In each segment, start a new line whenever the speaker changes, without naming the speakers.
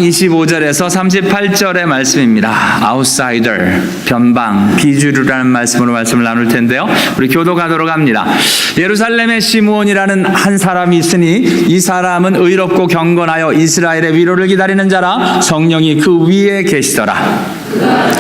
25절에서 38절의 말씀입니다. 아웃사이더, 변방, 비주류라는 말씀으로 말씀을 나눌 텐데요. 우리 교도가도록 합니다. 예루살렘에 시므온이라는 한 사람이 있으니 이 사람은 의롭고 경건하여 이스라엘의 위로를 기다리는 자라. 성령이 그 위에 계시더라.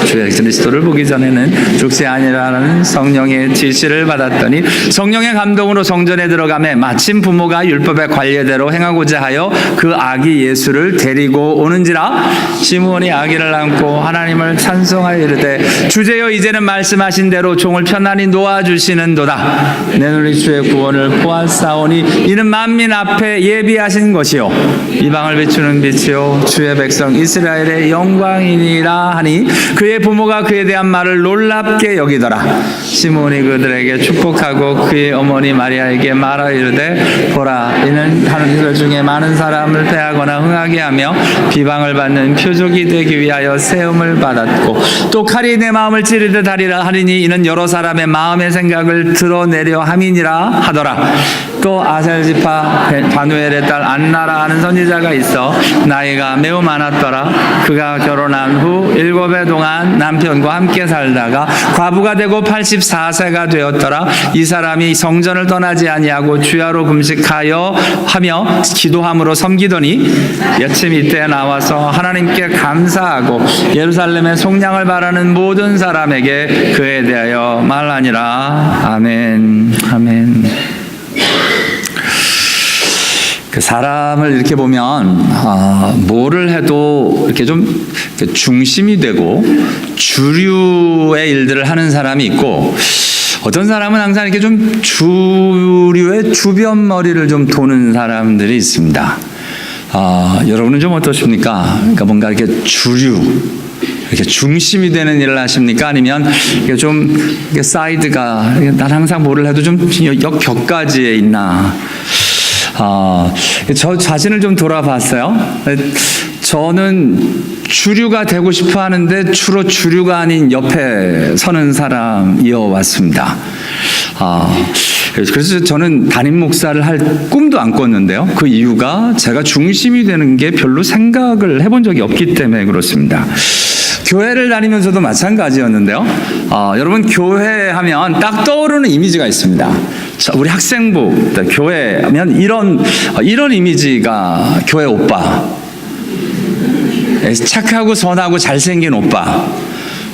주 예수 그리스도를 보기 전에는 죽지 아니라는 성령의 지시를 받았더니 성령의 감동으로 성전에 들어가매 마침 부모가 율법의 관례대로 행하고자 하여 그 아기 예수를 데리고 오는지라. 시므온이 아기를 안고 하나님을 찬송하여 이르되 주제여 이제는 말씀하신 대로 종을 편안히 놓아주시는도다. 내 눈이 주의 구원을 보았사오니 이는 만민 앞에 예비하신 것이요 이방을 비추는 빛이요 주의 백성 이스라엘의 영광이니라 하니 그의 부모가 그에 대한 말을 놀랍게 여기더라. 시므온이 그들에게 축복하고 그의 어머니 마리아에게 말하여 이르되 보라 이는 다른 이들 중에 많은 사람을 패하거나 흥하게 하며 비방을 받는 표적이 되기 위하여 세움을 받았고 또 칼이 내 마음을 찌르듯 하리라 하리니 이는 여러 사람의 마음의 생각을 드러내려 함이니라 하더라. 또 아셀 지파 바누엘의 딸 안나라 하는 선지자가 있어 나이가 매우 많았더라. 그가 결혼한 후 7해 동안 남편과 함께 살다가 과부가 되고 84세가 되었더라. 이 사람이 성전을 떠나지 아니하고 주야로 금식하여 하며 기도함으로 섬기더니 여침 이때 나와서 하나님께 감사하고 예루살렘의 속량을 바라는 모든 사람에게 그에 대하여 말하니라. 아멘. 아멘. 그 사람을 이렇게 보면 뭐를 해도 이렇게 좀 중심이 되고 주류의 일들을 하는 사람이 있고 어떤 사람은 항상 이렇게 좀 주류의 주변머리를 좀 도는 사람들이 있습니다. 여러분은 좀 어떠십니까? 그러니까 뭔가 이렇게 주류 이렇게 중심이 되는 일을 하십니까? 아니면 이게 좀 이게 사이드가 난 항상 뭐를 해도 좀 역격까지에 있나? 저 자신을 좀 돌아봤어요. 저는 주류가 되고 싶어 하는데 주로 주류가 아닌 옆에 서는 사람이어 왔습니다. 그래서 저는 담임 목사를 할 꿈도 안 꿨는데요. 그 이유가 제가 중심이 되는 게 별로 생각을 해본 적이 없기 때문에 그렇습니다. 교회를 다니면서도 마찬가지였는데요. 여러분 교회 하면 딱 떠오르는 이미지가 있습니다. 우리 학생부 교회 하면 이런 이미지가 교회 오빠. 착하고 선하고 잘생긴 오빠.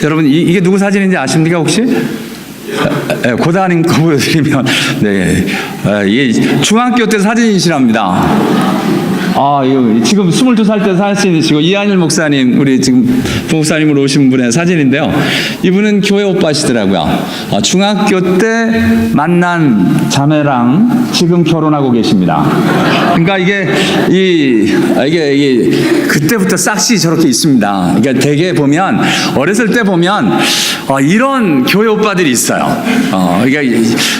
여러분 이게 누구 사진인지 아십니까 혹시? 고단인 거 보여드리면 네, 이게 중학교 때 사진이시랍니다. 이거 지금 22살 때 사진이시고 이한일 목사님, 우리 지금 목사님으로 오신 분의 사진인데요. 이분은 교회 오빠시더라고요. 중학교 때 만난 자매랑 지금 결혼하고 계십니다. 그러니까 이게 그때부터 싹시 저렇게 있습니다. 그러니까 되게 보면 어렸을 때 보면 이런 교회 오빠들이 있어요. 그러니까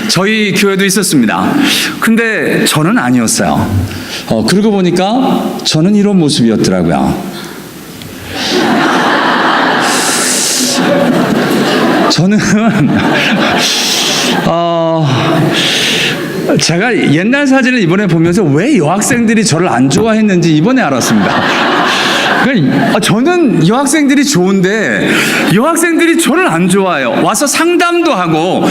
저희 교회도 있었습니다. 근데 저는 아니었어요. 그러고 보니까 저는 이런 모습이었더라고요. 저는 제가 옛날 사진을 이번에 보면서 왜 여학생들이 저를 안 좋아했는지 이번에 알았습니다. 저는 여학생들이 좋은데 여학생들이 저를 안 좋아해요. 와서 상담도 하고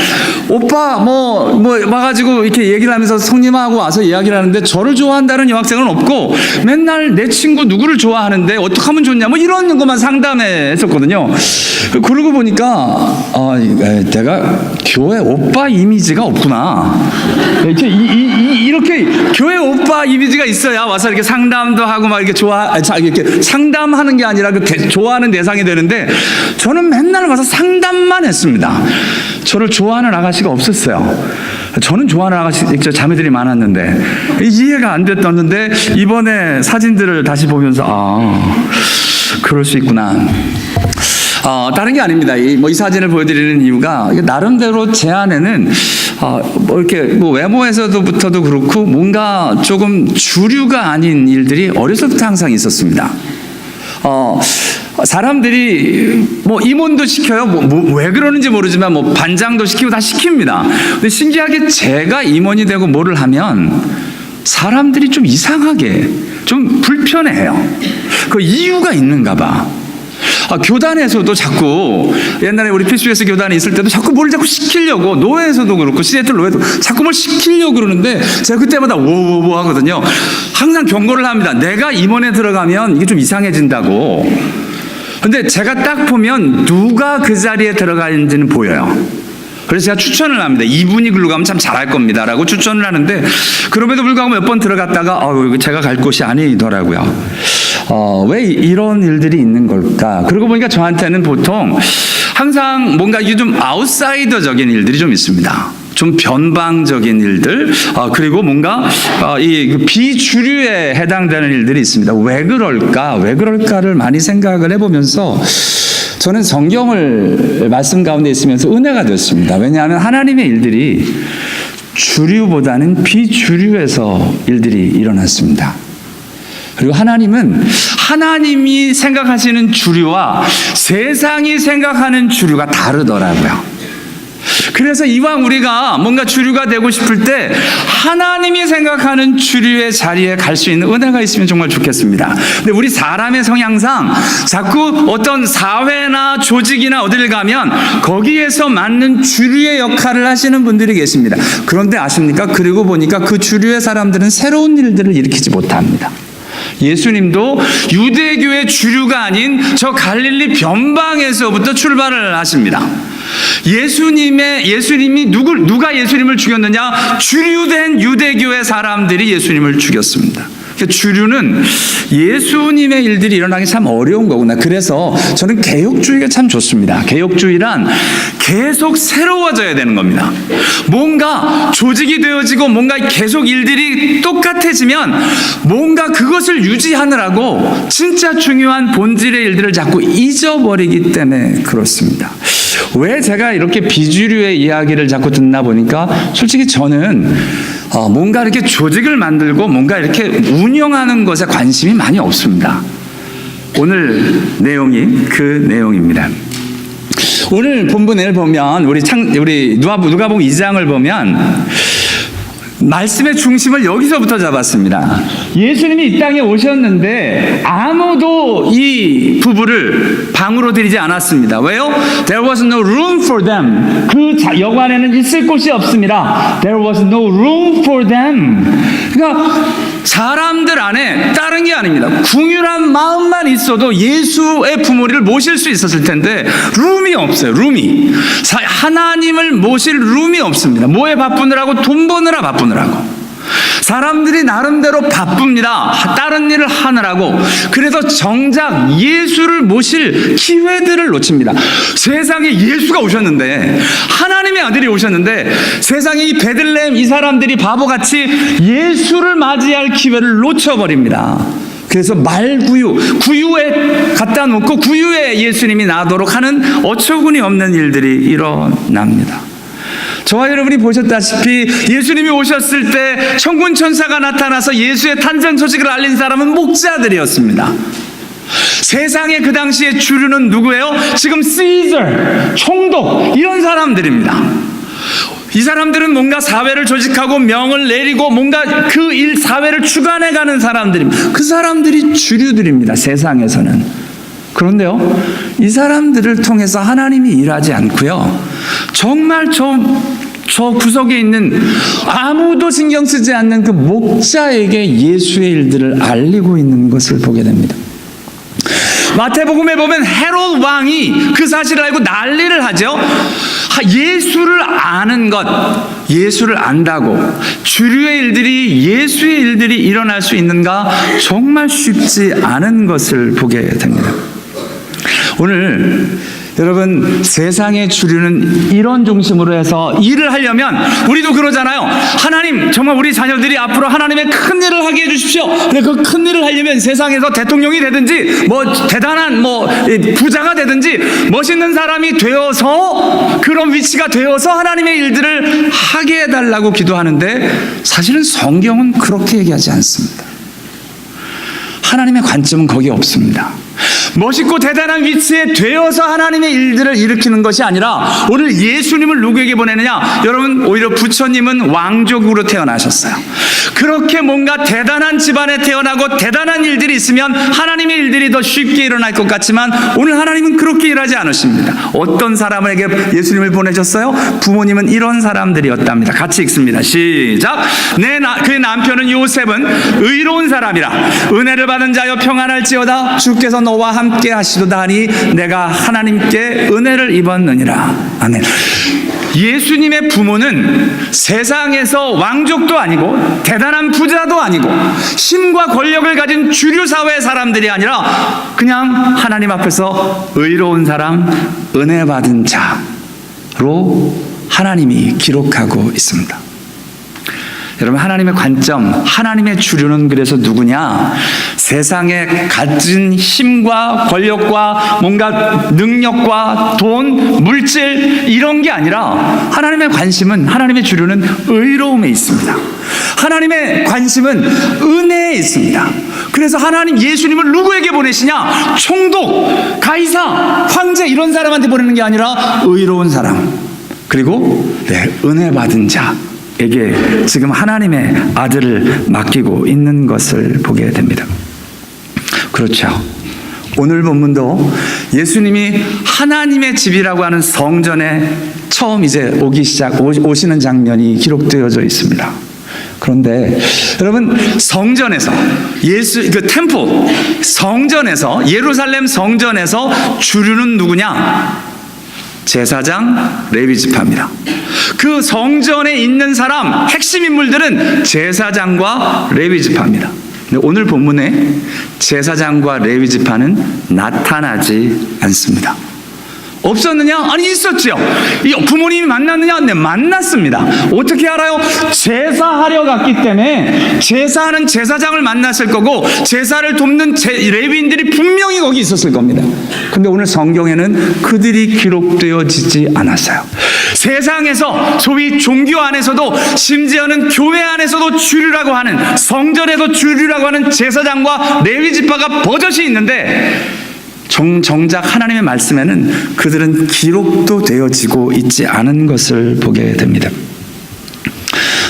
오빠 뭐 와가지고 이렇게 얘기를 하면서 성님하고 와서 이야기를 하는데 저를 좋아한다는 여학생은 없고 맨날 내 친구 누구를 좋아하는데 어떻게 하면 좋냐 뭐 이런 것만 상담했었거든요. 그러고 보니까 내가 교회 오빠 이미지가 없구나. 이렇게 교회 오빠 이미지가 있어야 와서 이렇게 상담도 하고 막 이렇게 이렇게 상담하는 게 아니라 좋아하는 대상이 되는데 저는 맨날 와서 상담만 했습니다. 저를 좋아하는 아가씨가 없었어요. 저는 좋아하는 아가씨 자매들이 많았는데 이해가 안 됐었는데 이번에 사진들을 다시 보면서 그럴 수 있구나. 다른 게 아닙니다. 이 사진을 보여드리는 이유가 나름대로 제 안에는 이렇게 외모에서부터도 그렇고 뭔가 조금 주류가 아닌 일들이 어렸을 때부터 항상 있었습니다. 사람들이 임원도 시켜요. 왜 그러는지 모르지만 반장도 시키고 다 시킵니다. 근데 신기하게 제가 임원이 되고 뭐를 하면 사람들이 좀 이상하게 좀 불편해해요. 그 이유가 있는가 봐. 교단에서도 자꾸 옛날에 우리 PCBS 교단에 있을 때도 자꾸 뭘 자꾸 시키려고, 노회에서도 그렇고 시애틀 노회도 자꾸 뭘 시키려고 그러는데 제가 그때마다 오오오 하거든요. 항상 경고를 합니다. 내가 임원에 들어가면 이게 좀 이상해진다고. 근데 제가 딱 보면 누가 그 자리에 들어가 있는지는 보여요. 그래서 제가 추천을 합니다. 이분이 글로 가면 참 잘할 겁니다 라고 추천을 하는데, 그럼에도 불구하고 몇 번 들어갔다가 이거 제가 갈 곳이 아니더라고요. 왜 이런 일들이 있는 걸까? 그러고 보니까 저한테는 보통 항상 뭔가 이게 좀 아웃사이더적인 일들이 좀 있습니다. 좀 변방적인 일들, 그리고 뭔가 이 비주류에 해당되는 일들이 있습니다. 왜 그럴까를 많이 생각을 해보면서 저는 성경을 말씀 가운데 있으면서 은혜가 됐습니다. 왜냐하면 하나님의 일들이 주류보다는 비주류에서 일들이 일어났습니다. 그리고 하나님이 생각하시는 주류와 세상이 생각하는 주류가 다르더라고요. 그래서 이왕 우리가 뭔가 주류가 되고 싶을 때 하나님이 생각하는 주류의 자리에 갈 수 있는 은혜가 있으면 정말 좋겠습니다. 근데 우리 사람의 성향상 자꾸 어떤 사회나 조직이나 어딜 가면 거기에서 맞는 주류의 역할을 하시는 분들이 계십니다. 그런데 아십니까? 그리고 보니까 그 주류의 사람들은 새로운 일들을 일으키지 못합니다. 예수님도 유대교의 주류가 아닌 저 갈릴리 변방에서부터 출발을 하십니다. 예수님이 누가 예수님을 죽였느냐? 주류된 유대교의 사람들이 예수님을 죽였습니다. 주류는 예수님의 일들이 일어나기 참 어려운 거구나. 그래서 저는 개혁주의가 참 좋습니다. 개혁주의란 계속 새로워져야 되는 겁니다. 뭔가 조직이 되어지고 뭔가 계속 일들이 똑같아지면 뭔가 그것을 유지하느라고 진짜 중요한 본질의 일들을 자꾸 잊어버리기 때문에 그렇습니다. 왜 제가 이렇게 비주류의 이야기를 자꾸 듣나 보니까 솔직히 저는 뭔가 이렇게 조직을 만들고 뭔가 이렇게 운영하는 것에 관심이 많이 없습니다. 오늘 내용이 그 내용입니다. 오늘 본문을 보면 우리 누가복음 2장을 보면 말씀의 중심을 여기서부터 잡았습니다. 예수님이 이 땅에 오셨는데 아무도 이 부부를 방으로 들이지 않았습니다. 왜요? There was no room for them. 그 여관에는 있을 곳이 없습니다. There was no room for them. 그러니까 사람들 안에 다른 게 아닙니다. 궁휼한 마음만 있어도 예수의 부모를 모실 수 있었을 텐데 룸이 없어요. 룸이. 하나님을 모실 룸이 없습니다. 뭐에 바쁘느라고? 돈 버느라 바쁘느라고. 사람들이 나름대로 바쁩니다. 다른 일을 하느라고. 그래서 정작 예수를 모실 기회들을 놓칩니다. 세상에 예수가 오셨는데, 하나님의 아들이 오셨는데 세상에 이 베들레헴 이 사람들이 바보같이 예수를 맞이할 기회를 놓쳐버립니다. 그래서 구유에 갖다 놓고 구유에 예수님이 나도록 하는 어처구니 없는 일들이 일어납니다. 저와 여러분이 보셨다시피 예수님이 오셨을 때 천군 천사가 나타나서 예수의 탄생 소식을 알린 사람은 목자들이었습니다. 세상의 그 당시의 주류는 누구예요? 지금 시저, 총독 이런 사람들입니다. 이 사람들은 뭔가 사회를 조직하고 명을 내리고 뭔가 그 사회를 주관해가는 사람들입니다. 그 사람들이 주류들입니다. 세상에서는. 그런데요, 이 사람들을 통해서 하나님이 일하지 않고요, 정말 저 구석에 있는 아무도 신경 쓰지 않는 그 목자에게 예수의 일들을 알리고 있는 것을 보게 됩니다. 마태복음에 보면 헤롯 왕이 그 사실을 알고 난리를 하죠. 예수를 아는 것, 예수를 안다고 주류의 일들이, 예수의 일들이 일어날 수 있는가? 정말 쉽지 않은 것을 보게 됩니다. 오늘 여러분, 세상의 주류는 이런 중심으로 해서 일을 하려면 우리도 그러잖아요. 하나님, 정말 우리 자녀들이 앞으로 하나님의 큰 일을 하게 해주십시오. 근데 그 큰 일을 하려면 세상에서 대통령이 되든지 대단한 부자가 되든지 멋있는 사람이 되어서, 그런 위치가 되어서 하나님의 일들을 하게 해달라고 기도하는데, 사실은 성경은 그렇게 얘기하지 않습니다. 하나님의 관점은 거기에 없습니다. 멋있고 대단한 위치에 되어서 하나님의 일들을 일으키는 것이 아니라 오늘 예수님을 누구에게 보내느냐? 여러분, 오히려 부처님은 왕족으로 태어나셨어요. 그렇게 뭔가 대단한 집안에 태어나고 대단한 일들이 있으면 하나님의 일들이 더 쉽게 일어날 것 같지만 오늘 하나님은 그렇게 일하지 않으십니다. 어떤 사람에게 예수님을 보내셨어요? 부모님은 이런 사람들이었답니다. 같이 읽습니다. 시작. 그의 남편은 요셉은 의로운 사람이라 은혜를 받은 자여 평안할지어다 주께서 너와 함께 하시도다 하니 내가 하나님께 은혜를 입었느니라. 아멘. 예수님의 부모는 세상에서 왕족도 아니고 대단한 부자도 아니고 힘과 권력을 가진 주류 사회 사람들이 아니라 그냥 하나님 앞에서 의로운 사람, 은혜 받은 자로 하나님이 기록하고 있습니다. 여러분, 하나님의 관점, 하나님의 주류는 그래서 누구냐? 세상에 가진 힘과 권력과 뭔가 능력과 돈, 물질 이런 게 아니라 하나님의 관심은, 하나님의 주류는 의로움에 있습니다. 하나님의 관심은 은혜에 있습니다. 그래서 하나님 예수님을 누구에게 보내시냐? 총독, 가이사, 황제 이런 사람한테 보내는 게 아니라 의로운 사람, 그리고 은혜 받은 자 에게 지금 하나님의 아들을 맡기고 있는 것을 보게 됩니다. 그렇죠. 오늘 본문도 예수님이 하나님의 집이라고 하는 성전에 처음 이제 오시는 장면이 기록되어져 있습니다. 그런데 여러분, 성전에서 템플 성전에서, 예루살렘 성전에서 주류는 누구냐? 제사장, 레위 지파입니다. 그 성전에 있는 사람, 핵심 인물들은 제사장과 레위 지파입니다. 근데 오늘 본문에 제사장과 레위 지파는 나타나지 않습니다. 없었느냐? 아니, 있었죠. 부모님이 만났느냐? 네, 만났습니다. 어떻게 알아요? 제사하려 갔기 때문에 제사하는 제사장을 만났을 거고 제사를 돕는 레위인들이 분명히 거기 있었을 겁니다. 근데 오늘 성경에는 그들이 기록되어지지 않았어요. 세상에서 소위 종교 안에서도, 심지어는 교회 안에서도 주류라고 하는, 성전에서 주류라고 하는 제사장과 레위 지파가 버젓이 있는데 정작 하나님의 말씀에는 그들은 기록도 되어지고 있지 않은 것을 보게 됩니다.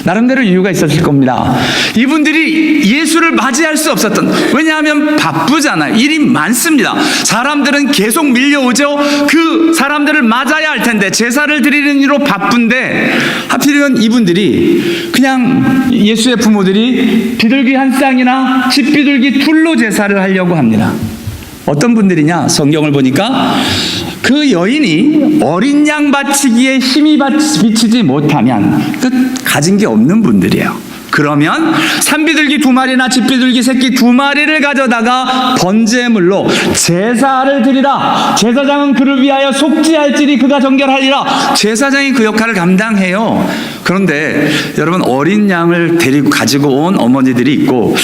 나름대로 이유가 있었을 겁니다. 이분들이 예수를 맞이할 수 없었던, 왜냐하면 바쁘잖아요. 일이 많습니다. 사람들은 계속 밀려오죠. 그 사람들을 맞아야 할 텐데, 제사를 드리는 일로 바쁜데 하필이면 이분들이 그냥 예수의 부모들이 비둘기 한 쌍이나 집비둘기 둘로 제사를 하려고 합니다. 어떤 분들이냐? 성경을 보니까 그 여인이 어린 양 바치기에 힘이 비치지 못하면 가진 게 없는 분들이에요. 그러면 산비둘기 2마리나 집비둘기 새끼 2마리를 가져다가 번제물로 제사를 드리라. 제사장은 그를 위하여 속죄할지니 그가 정결하리라. 제사장이 그 역할을 감당해요. 그런데 여러분, 어린 양을 데리고 가지고 온 어머니들이 있고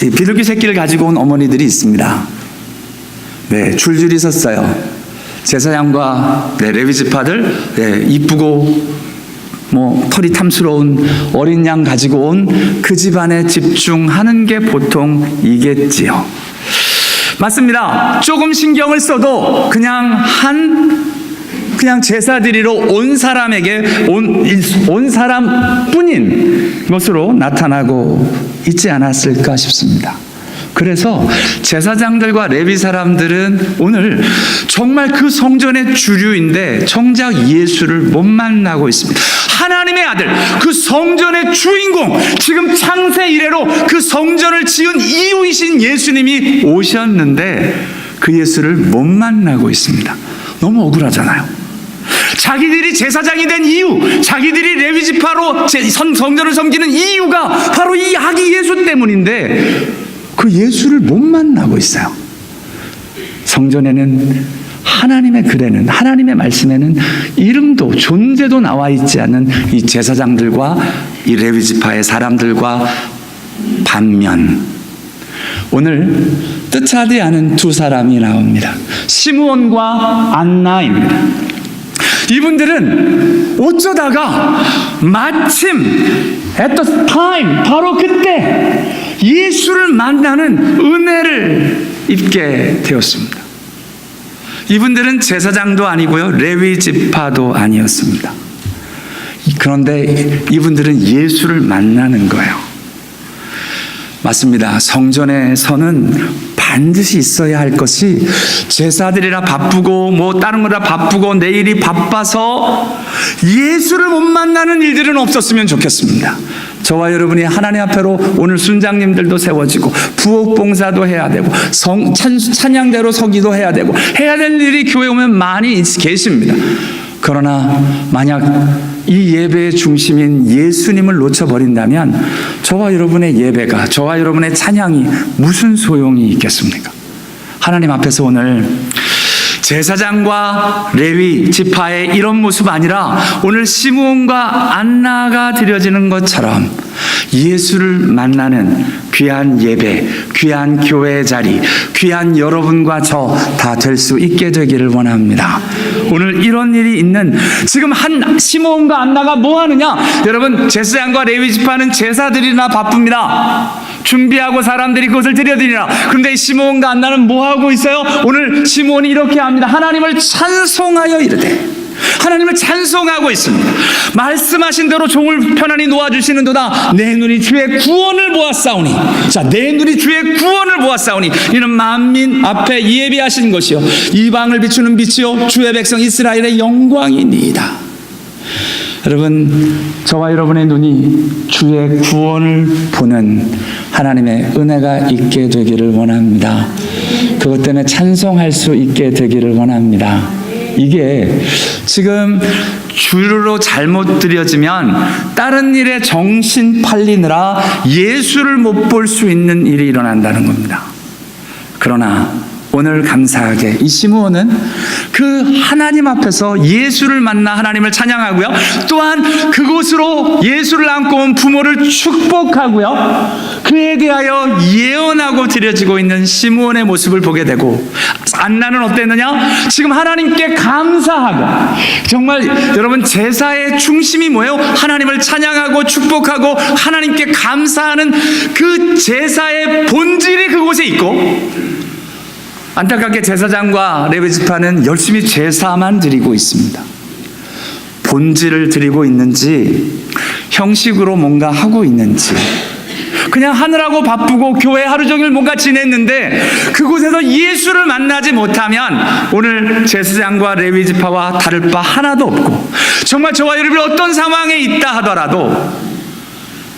비둘기 새끼를 가지고 온 어머니들이 있습니다. 네, 줄줄이 섰어요. 제사장과 레위 지파들, 이쁘고 털이 탐스러운 어린 양 가지고 온 그 집안에 집중하는 게 보통이겠지요. 맞습니다. 조금 신경을 써도 그냥 제사 드리러 온 사람에게 온 사람뿐인 것으로 나타나고 있지 않았을까 싶습니다. 그래서 제사장들과 레위 사람들은 오늘 정말 그 성전의 주류인데 정작 예수를 못 만나고 있습니다. 하나님의 아들, 그 성전의 주인공, 지금 창세 이래로 그 성전을 지은 이유이신 예수님이 오셨는데 그 예수를 못 만나고 있습니다. 너무 억울하잖아요. 자기들이 제사장이 된 이유, 자기들이 레위 지파로 성전을 섬기는 이유가 바로 이 아기 예수 때문인데 그 예수를 못 만나고 있어요. 성전에는 하나님의 글에는, 하나님의 말씀에는 이름도 존재도 나와 있지 않는 이 제사장들과 이 레위 지파의 사람들과 반면 오늘 뜻하지 않은 두 사람이 나옵니다. 시므온과 안나입니다. 이분들은 어쩌다가 마침 at the time, 바로 그때 예수를 만나는 은혜를 입게 되었습니다. 이분들은 제사장도 아니고요, 레위 지파도 아니었습니다. 그런데 이분들은 예수를 만나는 거예요. 맞습니다. 성전에서는 반드시 있어야 할 것이, 제사들이라 바쁘고 뭐 다른 거라 바쁘고 내일이 바빠서 예수를 못 만나는 일들은 없었으면 좋겠습니다. 저와 여러분이 하나님 앞에로 오늘 순장님들도 세워지고 부엌봉사도 해야 되고 찬양대로 서기도 해야 되고 해야 될 일이 교회 오면 많이 계십니다. 그러나 만약 이 예배의 중심인 예수님을 놓쳐버린다면 저와 여러분의 예배가, 저와 여러분의 찬양이 무슨 소용이 있겠습니까? 하나님 앞에서 오늘 제사장과 레위 지파의 이런 모습 아니라 오늘 시므온과 안나가 드려지는 것처럼 예수를 만나는 귀한 예배, 귀한 교회의 자리, 귀한 여러분과 저 다 될 수 있게 되기를 원합니다. 오늘 이런 일이 있는, 지금 한 시므온과 안나가 뭐 하느냐? 여러분, 제사장과 레위 지파는 제사들이나 바쁩니다. 준비하고 사람들이 그것을 드려드리라. 그런데 시므온과 안나는 뭐 하고 있어요? 오늘 시므온이 이렇게 합니다. 하나님을 찬송하여 이르되, 하나님을 찬송하고 있습니다. 말씀하신 대로 종을 편안히 놓아주시는도다. 내 눈이 주의 구원을 보았사오니, 자, 내 눈이 주의 구원을 보았사오니 이는 만민 앞에 예비하신 것이요 이방을 비추는 빛이요 주의 백성 이스라엘의 영광이니이다. 여러분, 저와 여러분의 눈이 주의 구원을 보는 하나님의 은혜가 있게 되기를 원합니다. 그것 때문에 찬송할 수 있게 되기를 원합니다. 이게 지금 주로 잘못 드려지면 다른 일에 정신 팔리느라 예수를 못 볼 수 있는 일이 일어난다는 겁니다. 그러나 오늘 감사하게 이 시므온은 그 하나님 앞에서 예수를 만나 하나님을 찬양하고요, 또한 그곳으로 예수를 안고 온 부모를 축복하고요, 그에 대하여 예언하고 드려지고 있는 시므온의 모습을 보게 되고, 안나는 어땠느냐? 지금 하나님께 감사하고, 정말 여러분, 제사의 중심이 뭐예요? 하나님을 찬양하고 축복하고 하나님께 감사하는 그 제사의 본질이 그곳에 있고, 안타깝게 제사장과 레위 지파는 열심히 제사만 드리고 있습니다. 본질을 드리고 있는지, 형식으로 뭔가 하고 있는지, 그냥 하느라고 바쁘고 교회 하루 종일 뭔가 지냈는데 그곳에서 예수를 만나지 못하면 오늘 제사장과 레위 지파와 다를 바 하나도 없고, 정말 저와 여러분이 어떤 상황에 있다 하더라도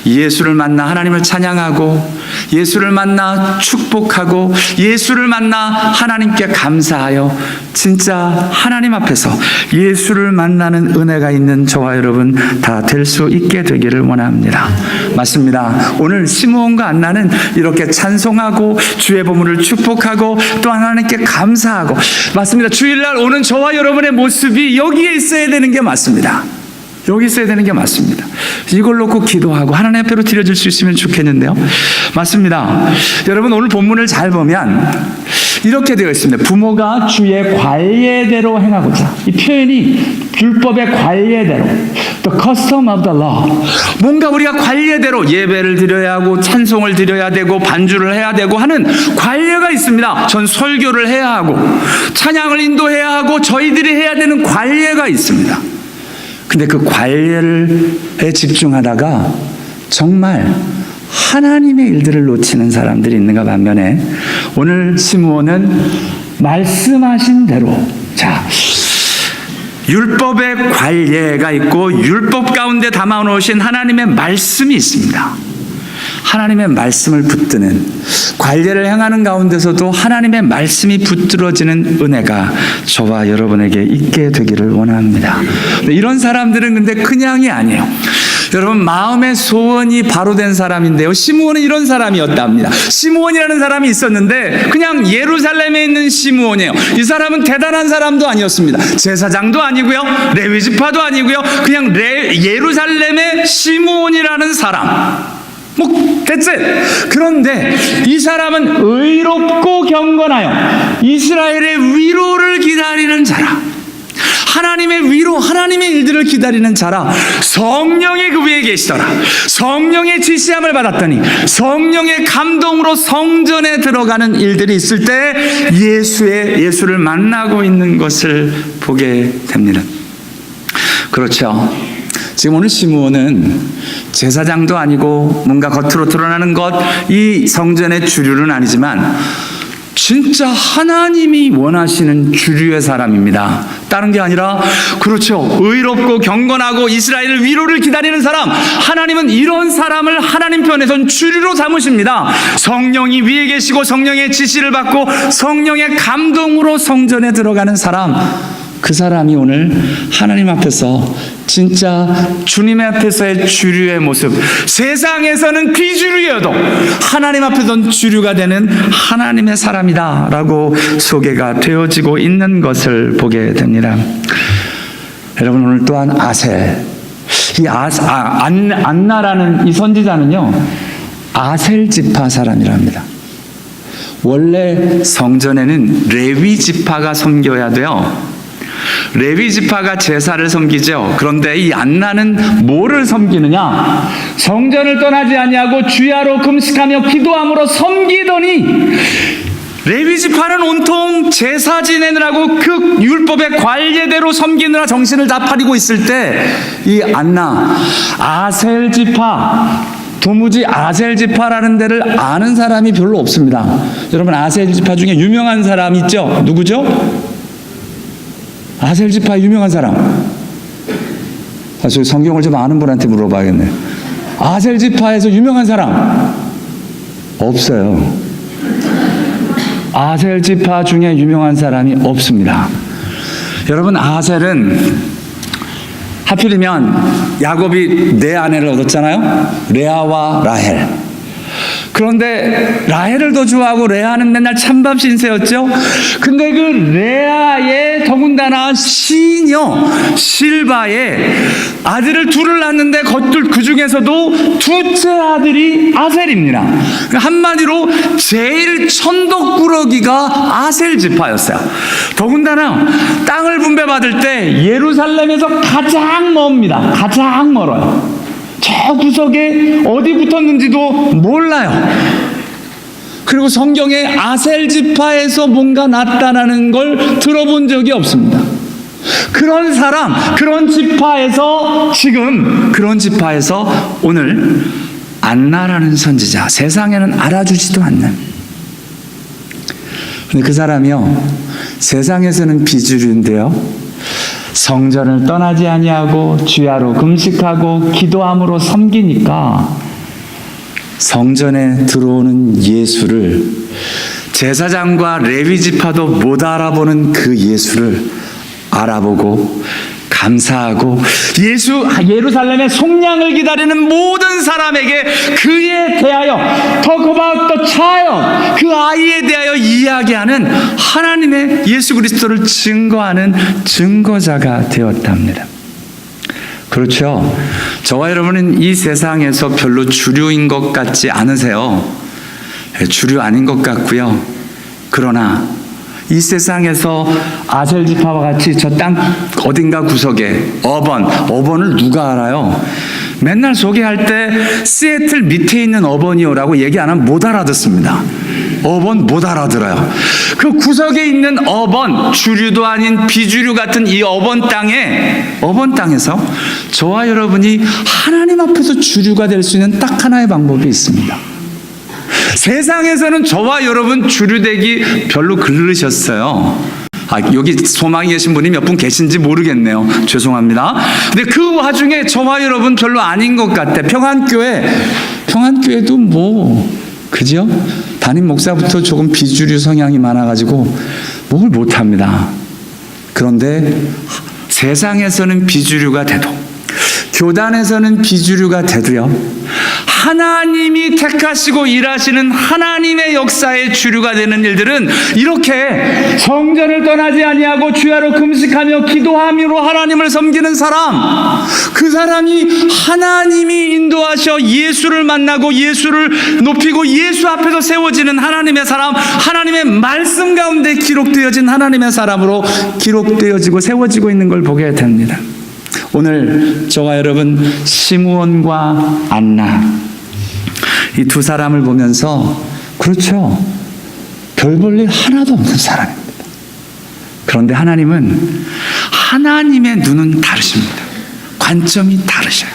예수를 만나 하나님을 찬양하고, 예수를 만나 축복하고, 예수를 만나 하나님께 감사하여 진짜 하나님 앞에서 예수를 만나는 은혜가 있는 저와 여러분 다 될 수 있게 되기를 원합니다. 맞습니다. 오늘 시므온과 안나는 이렇게 찬송하고 주의 보물을 축복하고 또 하나님께 감사하고, 맞습니다. 주일날 오는 저와 여러분의 모습이 여기에 있어야 되는 게 맞습니다. 여기 있어야 되는 게 맞습니다. 이걸 놓고 기도하고 하나님 앞으로 드려줄 수 있으면 좋겠는데요. 맞습니다. 여러분, 오늘 본문을 잘 보면 이렇게 되어 있습니다. 부모가 주의 관례대로 행하고자. 이 표현이 율법의 관례대로, the custom of the law. 뭔가 우리가 관례대로 예배를 드려야 하고 찬송을 드려야 되고 반주를 해야 되고 하는 관례가 있습니다. 전 설교를 해야 하고 찬양을 인도해야 하고 저희들이 해야 되는 관례가 있습니다. 근데 그 관례에 집중하다가 정말 하나님의 일들을 놓치는 사람들이 있는가 반면에, 오늘 시므온은 말씀하신 대로, 자, 율법의 관례가 있고 율법 가운데 담아놓으신 하나님의 말씀이 있습니다. 하나님의 말씀을 붙드는, 관례를 행하는 가운데서도 하나님의 말씀이 붙들어지는 은혜가 저와 여러분에게 있게 되기를 원합니다. 이런 사람들은 근데 그냥이 아니에요. 여러분, 마음의 소원이 바로 된 사람인데요, 시므온은 이런 사람이었답니다. 시므온이라는 사람이 있었는데 그냥 예루살렘에 있는 시므온이에요. 이 사람은 대단한 사람도 아니었습니다. 제사장도 아니고요, 레위 지파도 아니고요, 그냥 예루살렘의 시므온이라는 사람. 됐지? 그런데 이 사람은 의롭고 경건하여 이스라엘의 위로를 기다리는 자라. 하나님의 위로, 하나님의 일들을 기다리는 자라 성령이 그 위에 계시더라. 성령의 지시함을 받았더니 성령의 감동으로 성전에 들어가는 일들이 있을 때 예수를 만나고 있는 것을 보게 됩니다. 그렇죠. 지금 오늘 시므온은 제사장도 아니고 뭔가 겉으로 드러나는 것, 이 성전의 주류는 아니지만 진짜 하나님이 원하시는 주류의 사람입니다. 다른 게 아니라, 그렇죠, 의롭고 경건하고 이스라엘 위로를 기다리는 사람, 하나님은 이런 사람을 하나님 편에선 주류로 삼으십니다. 성령이 위에 계시고 성령의 지시를 받고 성령의 감동으로 성전에 들어가는 사람, 그 사람이 오늘 하나님 앞에서 진짜 주님 앞에서의 주류의 모습, 세상에서는 비주류여도 하나님 앞에서는 주류가 되는 하나님의 사람이다 라고 소개가 되어지고 있는 것을 보게 됩니다. 여러분, 오늘 또한 아셀, 이 안나라는 이 선지자는요, 아셀 지파 사람이랍니다. 원래 성전에는 레위 지파가 섬겨야 돼요. 레위 지파가 제사를 섬기죠. 그런데 이 안나는 뭐를 섬기느냐? 성전을 떠나지 아니하고 주야로 금식하며 기도함으로 섬기더니, 레위 지파는 온통 제사 지내느라고 그 율법의 관례대로 섬기느라 정신을 다 파리고 있을 때, 이 안나, 아셀 지파, 도무지 아셀 지파라는 데를 아는 사람이 별로 없습니다. 여러분, 아셀 지파 중에 유명한 사람 있죠? 누구죠? 아셀 지파 유명한 사람. 저 성경을 좀 아는 분한테 물어봐야겠네. 아셀 지파에서 유명한 사람 없어요. 아셀 지파 중에 유명한 사람이 없습니다. 여러분, 아셀은 하필이면 야곱이 네 아내를 얻었잖아요. 레아와 라헬. 그런데 라헬을 더 좋아하고 레아는 맨날 찬밥 신세였죠. 근데 그 레아의 더군다나 시녀 실바의 아들을 둘을 낳았는데 그 중에서도 둘째 아들이 아셀입니다. 한마디로 제일 천덕꾸러기가 아셀 지파였어요. 더군다나 땅을 분배받을 때 예루살렘에서 가장 멉니다. 가장 멀어요. 저 구석에 어디 붙었는지도 몰라요. 그리고 성경에 아셀 지파에서 뭔가 나타나는 걸 들어본 적이 없습니다. 그런 사람, 그런 지파에서 오늘 안나라는 선지자, 세상에는 알아주지도 않는, 근데 그 사람이요, 세상에서는 비주류인데요, 성전을 떠나지 아니하고 주야로 금식하고 기도함으로 섬기니까 성전에 들어오는 예수를, 제사장과 레위 지파도 못 알아보는 그 예수를 알아보고 감사하고 예루살렘의 속량을 기다리는 모든 사람에게 그에 대하여 talk about the child, 그 아이에 대하여 이야기하는 하나님의 예수 그리스도를 증거하는 증거자가 되었답니다. 그렇죠. 저와 여러분은 이 세상에서 별로 주류인 것 같지 않으세요? 주류 아닌 것 같고요. 그러나 이 세상에서 아셀 지파와 같이 저 땅 어딘가 구석에 어번을 누가 알아요? 맨날 소개할 때 시애틀 밑에 있는 어번이요라고 얘기 안 하면 못 알아듣습니다. 어번 못 알아들어요. 그 구석에 있는 어번, 주류도 아닌 비주류 같은 이 어번 땅에서 저와 여러분이 하나님 앞에서 주류가 될 수 있는 딱 하나의 방법이 있습니다. 세상에서는 저와 여러분 주류되기 별로 그르셨어요. 여기 소망이 계신 분이 몇 분 계신지 모르겠네요. 죄송합니다. 근데 그 와중에 저와 여러분 별로 아닌 것 같아. 평안교회도 그죠? 담임 목사부터 조금 비주류 성향이 많아가지고 뭘 못합니다. 그런데 세상에서는 비주류가 돼도, 교단에서는 비주류가 돼도요, 하나님이 택하시고 일하시는 하나님의 역사의 주류가 되는 일들은 이렇게 성전을 떠나지 아니하고 주야로 금식하며 기도하미로 하나님을 섬기는 사람, 그 사람이 하나님이 인도하셔 예수를 만나고 예수를 높이고 예수 앞에서 세워지는 하나님의 사람, 하나님의 말씀 가운데 기록되어진 하나님의 사람으로 기록되어지고 세워지고 있는 걸 보게 됩니다. 오늘 저와 여러분 시므온과 안나 이 두 사람을 보면서 그렇죠, 별 볼 일 하나도 없는 사람입니다. 그런데 하나님은 하나님의 눈은 다르십니다. 관점이 다르셔요.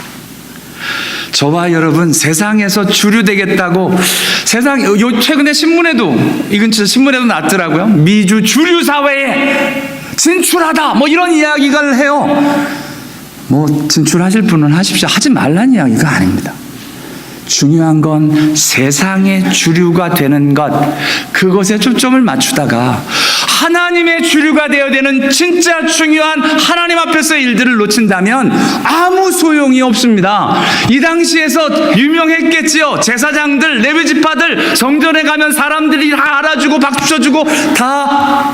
저와 여러분 세상에서 주류되겠다고 최근에 신문에도 이 근처 신문에도 났더라고요. 미주 주류 사회에 진출하다 뭐 이런 이야기를 해요. 뭐 진출하실 분은 하십시오. 하지 말란 이야기가 아닙니다. 중요한 건 세상의 주류가 되는 것, 그것에 초점을 맞추다가 하나님의 주류가 되어야 되는 진짜 중요한 하나님 앞에서의 일들을 놓친다면 아무 소용이 없습니다. 이 당시에서 유명했겠지요. 제사장들, 레위 지파들 성전에 가면 사람들이 다 알아주고 박수 쳐주고 다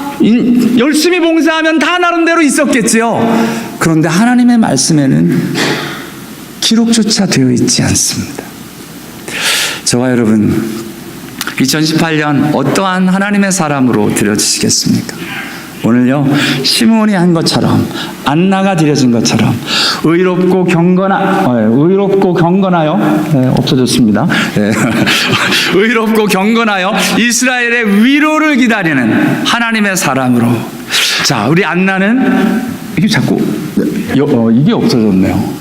열심히 봉사하면 다 나름대로 있었겠지요. 그런데 하나님의 말씀에는 기록조차 되어 있지 않습니다. 저와 여러분 2018년 어떠한 하나님의 사람으로 드려지시겠습니까? 오늘요 시므온이 한 것처럼 안나가 드려진 것처럼 의롭고 경건하여 없어졌습니다. 네. 의롭고 경건하여 이스라엘의 위로를 기다리는 하나님의 사람으로. 자, 우리 안나는 이게 자꾸 이게 없어졌네요.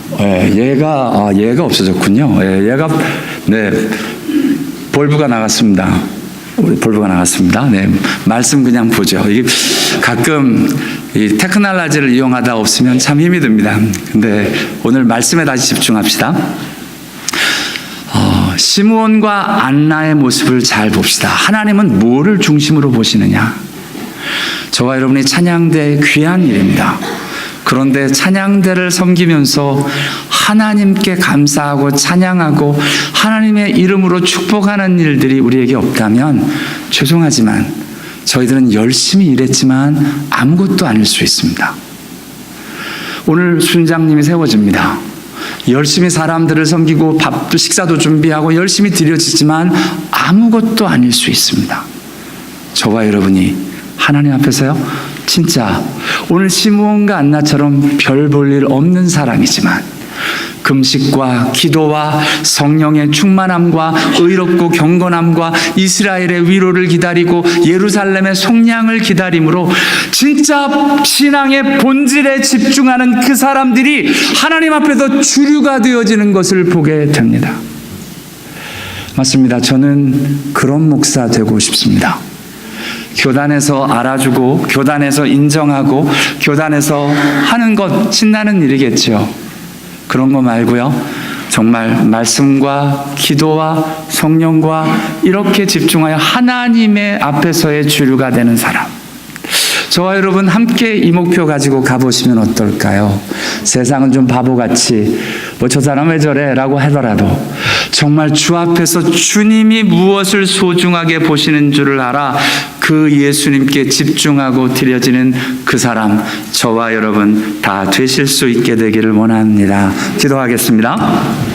얘가 없어졌군요. 얘가 볼브가 나갔습니다. 볼브가 나갔습니다. 네, 말씀 그냥 보죠. 이게 가끔 이 테크놀로지를 이용하다 없으면 참 힘이 듭니다. 근데 오늘 말씀에 다시 집중합시다. 시므온과 안나의 모습을 잘 봅시다. 하나님은 뭐를 중심으로 보시느냐? 저와 여러분이 찬양대의 귀한 일입니다. 그런데 찬양대를 섬기면서 하나님께 감사하고 찬양하고 하나님의 이름으로 축복하는 일들이 우리에게 없다면 죄송하지만 저희들은 열심히 일했지만 아무것도 아닐 수 있습니다. 오늘 순장님이 세워집니다. 열심히 사람들을 섬기고 밥도 식사도 준비하고 열심히 드려지지만 아무것도 아닐 수 있습니다. 저와 여러분이 하나님 앞에서요 진짜 오늘 시므온과 안나처럼 별 볼 일 없는 사람이지만 금식과 기도와 성령의 충만함과 의롭고 경건함과 이스라엘의 위로를 기다리고 예루살렘의 속량을 기다림으로 진짜 신앙의 본질에 집중하는 그 사람들이 하나님 앞에서 주류가 되어지는 것을 보게 됩니다. 맞습니다. 저는 그런 목사 되고 싶습니다. 교단에서 알아주고 교단에서 인정하고 교단에서 하는 것 신나는 일이겠죠. 그런 거 말고요, 정말 말씀과 기도와 성령과 이렇게 집중하여 하나님의 앞에서의 주류가 되는 사람, 저와 여러분 함께 이 목표 가지고 가보시면 어떨까요? 세상은 좀 바보같이 저 사람 왜 저래? 라고 하더라도 정말 주 앞에서 주님이 무엇을 소중하게 보시는 줄을 알아 그 예수님께 집중하고 드려지는 그 사람, 저와 여러분 다 되실 수 있게 되기를 원합니다. 기도하겠습니다.